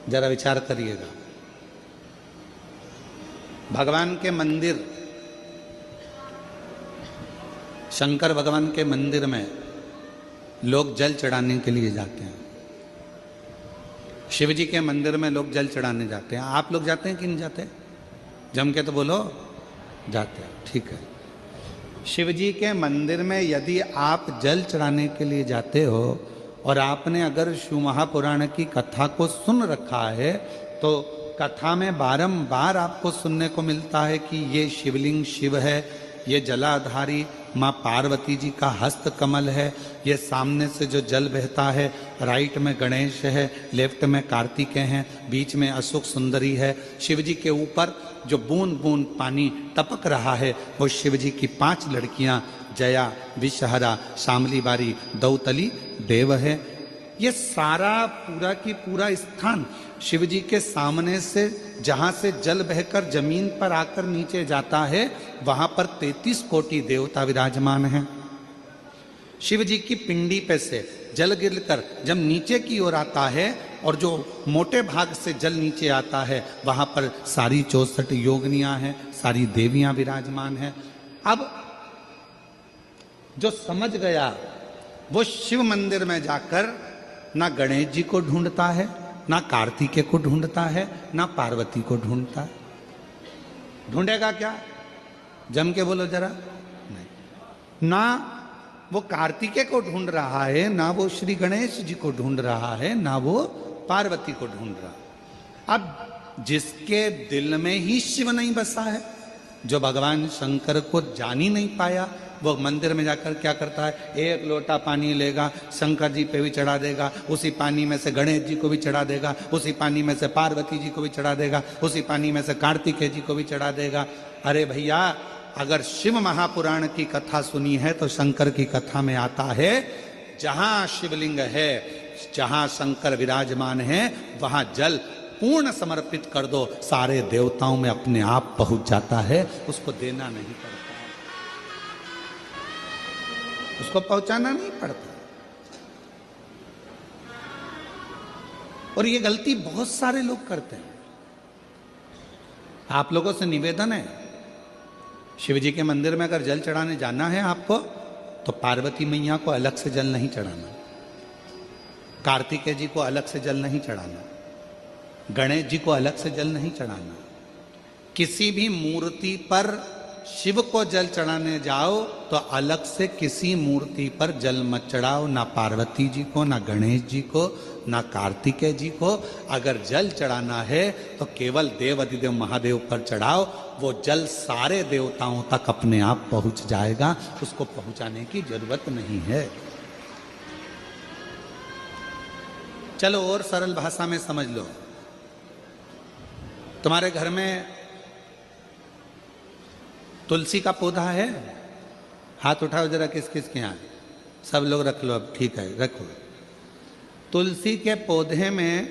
जरा विचार करिएगा। भगवान के मंदिर, शंकर भगवान के मंदिर में लोग जल चढ़ाने के लिए जाते हैं। शिव जी के मंदिर में लोग जल चढ़ाने जाते हैं। आप लोग जाते हैं कि नहीं जाते? जम के तो बोलो, जाते हैं। ठीक है। शिव जी के मंदिर में यदि आप जल चढ़ाने के लिए जाते हो और आपने अगर शिव महापुराण की कथा को सुन रखा है तो कथा में बारंबार आपको सुनने को मिलता है कि ये शिवलिंग शिव है, ये जलाधारी माँ पार्वती जी का हस्त कमल है, ये सामने से जो जल बहता है, राइट में गणेश है, लेफ्ट में कार्तिकेय हैं, बीच में अशोक सुंदरी है। शिव जी के ऊपर जो बूंद बूंद पानी टपक रहा है वो शिव जी की 5 लड़कियां जया, विषहरा, शामली बारी, दौतली, देव है। ये सारा पूरा की पूरा स्थान शिव जी के सामने से जहां से जल बहकर जमीन पर आकर नीचे जाता है वहां पर 33 कोटि देवता विराजमान हैं। शिव जी की पिंडी पे से जल गिरकर जब नीचे की ओर आता है और जो मोटे भाग से जल नीचे आता है वहां पर सारी 64 योगिनियां हैं, सारी देवियां विराजमान हैं। अब जो समझ गया वो शिव मंदिर में जाकर ना गणेश जी को ढूंढता है, ना कार्तिकेय को ढूंढता है, ना पार्वती को ढूंढता है। ढूंढेगा क्या? जम के बोलो जरा। नहीं, ना वो कार्तिकेय को ढूंढ रहा है, ना वो श्री गणेश जी को ढूंढ रहा है, ना वो पार्वती को ढूंढ रहा है। अब जिसके दिल में ही शिव नहीं बसा है, जो भगवान शंकर को जान ही नहीं पाया, वो मंदिर में जाकर क्या करता है? 1 लोटा पानी लेगा, शंकर जी पे भी चढ़ा देगा, उसी पानी में से गणेश जी को भी चढ़ा देगा, उसी पानी में से पार्वती जी को भी चढ़ा देगा, उसी पानी में से कार्तिकेय जी को भी चढ़ा देगा। अरे भैया, अगर शिव महापुराण की कथा सुनी है तो शंकर की कथा में आता है जहां शिवलिंग है, जहां शंकर विराजमान है, वहां जल पूर्ण समर्पित कर दो, सारे देवताओं में अपने आप पहुंच जाता है। उसको देना नहीं पड़ता, उसको पहुंचाना नहीं पड़ता। और ये गलती बहुत सारे लोग करते हैं। आप लोगों से निवेदन है, शिव जी के मंदिर में अगर जल चढ़ाने जाना है आपको तो पार्वती मैया को अलग से जल नहीं चढ़ाना, कार्तिकेय जी को अलग से जल नहीं चढ़ाना, गणेश जी को अलग से जल नहीं चढ़ाना। किसी भी मूर्ति पर शिव को जल चढ़ाने जाओ तो अलग से किसी मूर्ति पर जल मत चढ़ाओ, ना पार्वती जी को, ना गणेश जी को, ना कार्तिकेय जी को। अगर जल चढ़ाना है तो केवल देव अधिदेव महादेव पर चढ़ाओ, वो जल सारे देवताओं तक अपने आप पहुंच जाएगा, उसको पहुंचाने की जरूरत नहीं है। चलो और सरल भाषा में समझ लो। तुम्हारे घर में तुलसी का पौधा है? हाथ उठाओ जरा, किस किस के यहाँ? सब लोग रख लो। अब ठीक है, रखो। तुलसी के पौधे में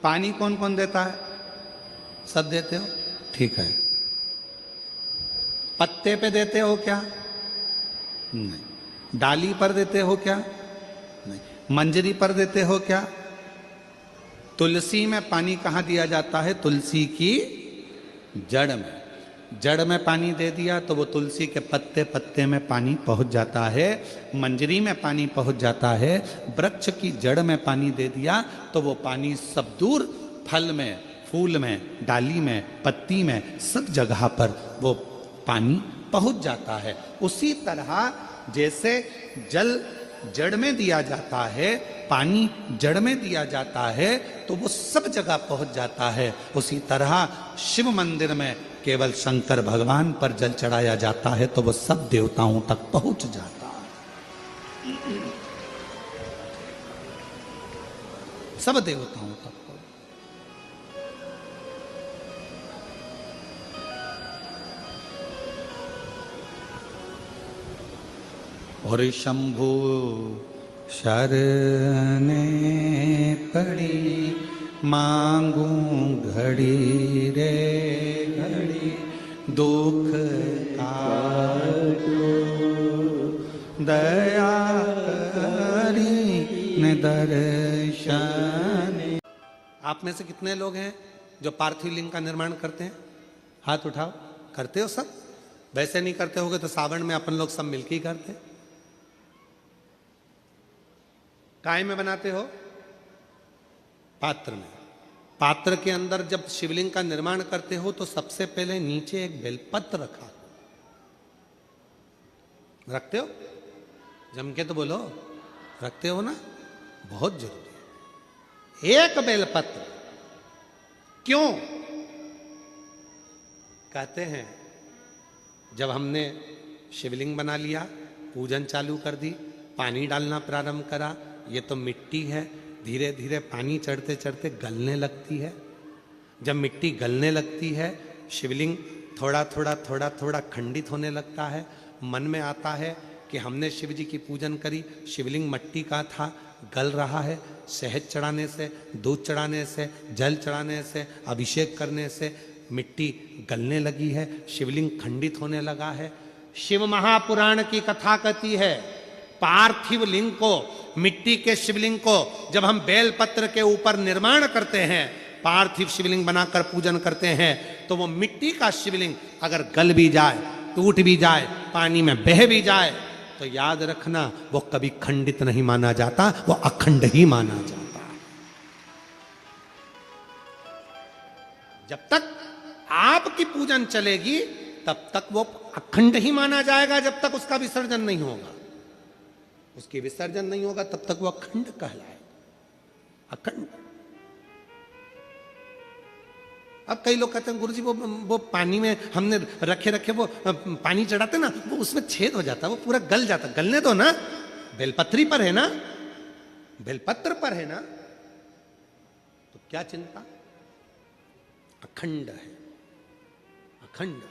पानी कौन कौन देता है? सब देते हो? ठीक है। पत्ते पे देते हो क्या? नहीं। डाली पर देते हो क्या? नहीं। मंजरी पर देते हो क्या? तुलसी में पानी कहाँ दिया जाता है? तुलसी की जड़ में। जड़ में पानी दे दिया तो वो तुलसी के पत्ते पत्ते में पानी पहुंच जाता है, मंजरी में पानी पहुंच जाता है, वृक्ष की जड़ में पानी दे दिया तो वो पानी सब दूर फल में, फूल में, डाली में, पत्ती में, सब जगह पर वो पानी पहुंच जाता है। उसी तरह जैसे जल जड़ में दिया जाता है, पानी जड़ में दिया जाता है तो वो सब जगह पहुंच जाता है। उसी तरह शिव मंदिर में केवल शंकर भगवान पर जल चढ़ाया जाता है तो वो सब देवताओं तक पहुंच जाता है, सब देवताओं तक। और शंभु शरणे पड़ी मांगू घड़ी रे घड़ी, दुख काटो दया करी न दर्शन। आप में से कितने लोग हैं जो पार्थिव लिंग का निर्माण करते हैं? हाथ उठाओ। करते हो सब? वैसे नहीं करते होगे तो सावन में अपन लोग सब मिलके ही करते हैं। काय में बनाते हो? पात्र में। पात्र के अंदर जब शिवलिंग का निर्माण करते हो तो सबसे पहले नीचे एक बेलपत्र रखते हो? जम के तो बोलो, रखते हो ना? बहुत जरूरी है एक बेलपत्र। क्यों? कहते हैं जब हमने शिवलिंग बना लिया, पूजन चालू कर दी, पानी डालना प्रारंभ करा, ये तो मिट्टी है, धीरे धीरे पानी चढ़ते चढ़ते गलने लगती है। जब मिट्टी गलने लगती है, शिवलिंग थोड़ा थोड़ा थोड़ा थोड़ा खंडित होने लगता है। मन में आता है कि हमने शिव जी की पूजन करी, शिवलिंग मिट्टी का था, गल रहा है। शहद चढ़ाने से, दूध चढ़ाने से, जल चढ़ाने से, अभिषेक करने से मिट्टी गलने लगी है, शिवलिंग खंडित होने लगा है। शिव महापुराण की कथा कहती है पार्थिव लिंग को, मिट्टी के शिवलिंग को जब हम बेलपत्र के ऊपर निर्माण करते हैं, पार्थिव शिवलिंग बनाकर पूजन करते हैं, तो वो मिट्टी का शिवलिंग अगर गल भी जाए, टूट भी जाए, पानी में बह भी जाए, तो याद रखना वो कभी खंडित नहीं माना जाता, वो अखंड ही माना जाता है। जब तक आपकी पूजन चलेगी तब तक वो अखंड ही माना जाएगा, जब तक उसका विसर्जन नहीं होगा। उसकी विसर्जन नहीं होगा तब तक वो अखंड कहलाएगा, अखंड। अब कई लोग कहते हैं गुरुजी वो पानी में हमने रखे रखे वो पानी चढ़ाते ना, वो उसमें छेद हो जाता, वो पूरा गल जाता। गलने दो ना, बेलपत्री पर है ना, बेलपत्र पर है ना, तो क्या चिंता? अखंड है, अखंड।